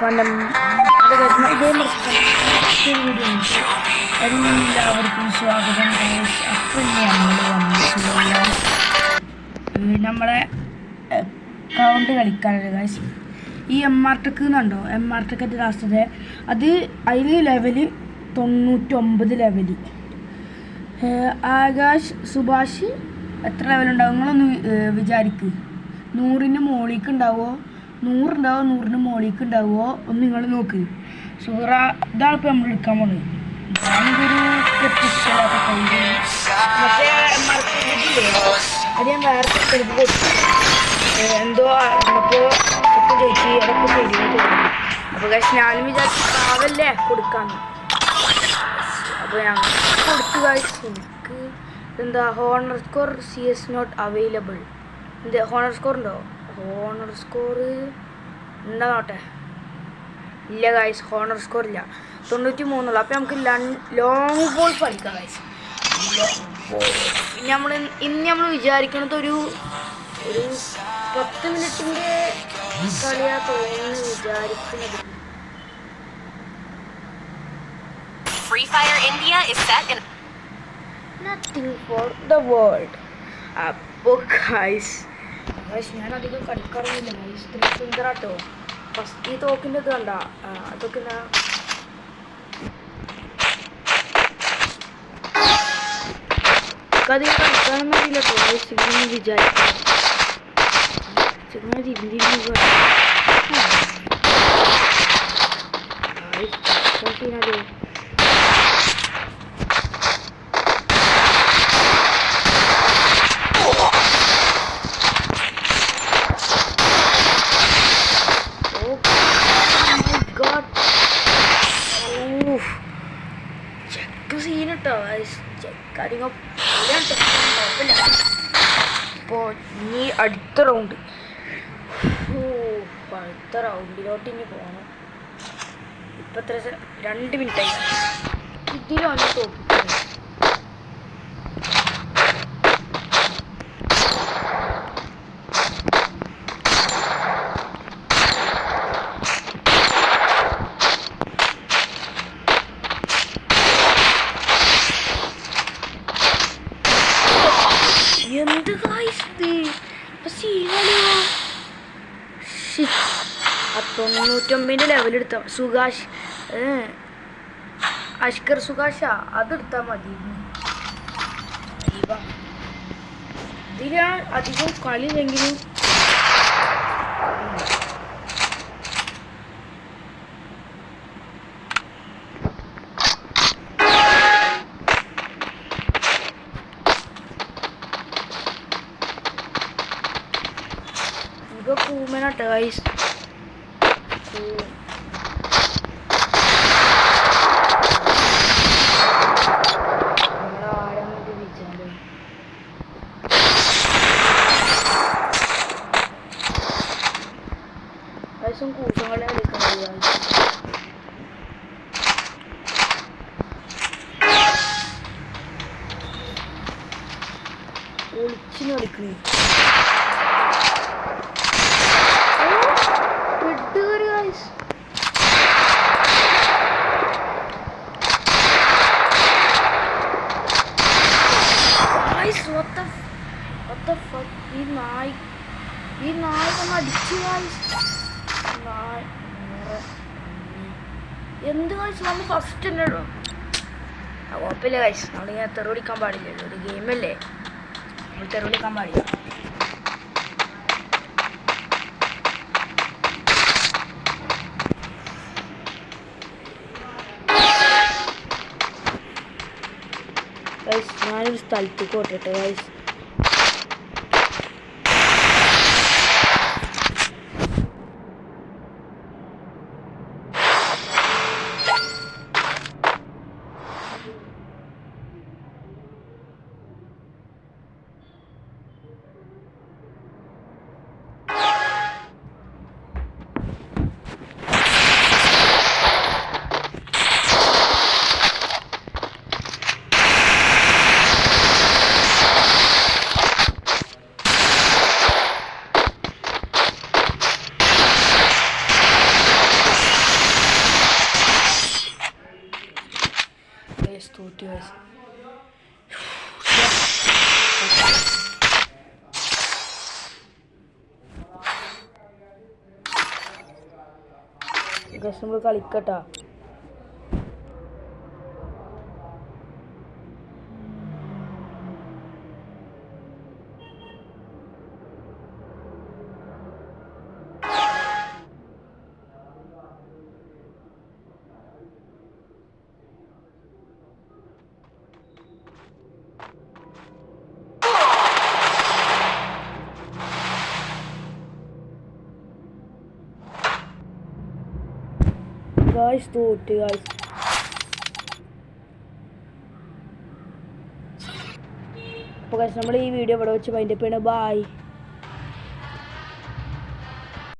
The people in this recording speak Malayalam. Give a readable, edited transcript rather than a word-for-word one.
എല്ലാവർക്കും സ്വാഗതം. അപ്പം നമ്മൾ വന്നിട്ടുള്ള നമ്മളെ കൗണ്ട് കളിക്കാനുള്ള ഗൈസ്. ഈ MR-ടെക് എന്നുണ്ടോ, MR-ടെക് ലാസ്റ്റത്തെ അത് അതിൽ ലെവല് 99 ലെവല്. ആകാശ് സുഭാഷ് എത്ര ലെവലുണ്ടാവും നിങ്ങളൊന്ന് വിചാരിക്കുക. 100-ന് മുകളിലേക്ക് ഉണ്ടാവുമോ, 100 ഉണ്ടാവുമോ, 100-ന് മുകളിലേക്ക് ഉണ്ടാവുമോ ഒന്ന് നിങ്ങൾ നോക്ക്. സൂറ ഇതാണ് ഇപ്പോൾ നമ്മൾ എടുക്കാൻ പോകുന്നത്. ഞാനിതൊരു ഇഷ്ടമില്ലാത്ത കൈ മറ്റേ അത് ഞാൻ വേറെ എടുത്ത് കൊടുത്തു. എന്തോ അപ്പോൾ ഒക്കെ ചേച്ചി അതൊക്കെ തരുമോ. അപ്പോൾ പക്ഷേ ഞാനും വിചാരിച്ചു പാവല്ലേ കൊടുക്കാമെന്ന്. അപ്പോൾ ഞങ്ങൾ കൊടുത്തു കഴിച്ച് എനിക്ക് എന്താ honour score CS not available. എന്താ ഹോണർ സ്കോർ ഉണ്ടോ? ഹോണർ സ്കോർ ഉണ്ടോ നോട്ടെ. ഇല്ല ഗൈസ്, ഹോണർ സ്കോർ ഇല്ല, 93. അപ്പോൾ നമുക്ക് ലോങ് ബോൾ കളിക്കാം ഗൈസ്. ഇന്ന് നമ്മൾ വിചാരിക്കണത് ഒരു 10 മിനിറ്റിൻ്റെ കളിയാ തോന്നുന്നു വിചാരിക്കുന്നത്. Free Fire India is set in nothing for the world. അപ്പോൾ ഗൈസ് ഞാൻ അധികം കളിക്കാറൊന്നുമില്ല ഗൈസ്. സുന്ദരാട്ടോ ഫസ്റ്റ് ഈ തോക്കിൻ്റെ ഇത് കണ്ട അതൊക്കെ അധികം കളിക്കാനൊന്നും അറിയില്ല കേട്ടോ. വിചാരിക്കാം സീനട്ടോ ചെക്കാരിങ്ങ. അപ്പോൾ ഇനി അടുത്ത റൗണ്ടിലോട്ട് ഇനി പോകണം. ഇപ്പം എത്ര 2 മിനിറ്റായി. ഇതിലാണ് തോപ്പിക്കുന്നത്. എന്ത് കായ്സ് സീനോ. 99 ലെവലെടുത്ത സുകാശ് അഷ്കർ സുകാശ അതെടുത്താൽ മതി. ഇതിന് അധികം കളിയില്ലെങ്കിലും ഇപ്പൊ കൂമനാട്ടോ ഗൈസ്. കൂട്ടങ്ങളെ കളിക്കുന്നത് ഒളിച്ചിന് കളിക്കണേ. ഈ നായ അടിച്ചു എന്ത് കഴിച്ചു നമ്മൾ ഫസ്റ്റ് തന്നെ ഇടും. കുഴപ്പമില്ല കഴിച്ചു. നമ്മളിങ്ങനെ തെറുപിടിക്കാൻ പാടില്ലല്ലോ, ഒരു ഗെയിമല്ലേ, നമ്മൾ തെറുപിടിക്കാൻ പാടില്ല. ഞാനൊരു സ്ഥലത്തേക്ക് ഓട്ടിട്ടെ ഗൈസ്. തോറ്റ് ഗൈസ്. ഗൈസ് നമ്മൾ കളിക്കട്ടാ. ഗൈസ് തോറ്റ് ഗൈസ്. അപ്പോൾ ഗൈസ് നമ്മൾ ഈ വീഡിയോ ഇവിടെ വെച്ച് വൈൻഡപ്പ് ചെയ്യണം. ബൈ.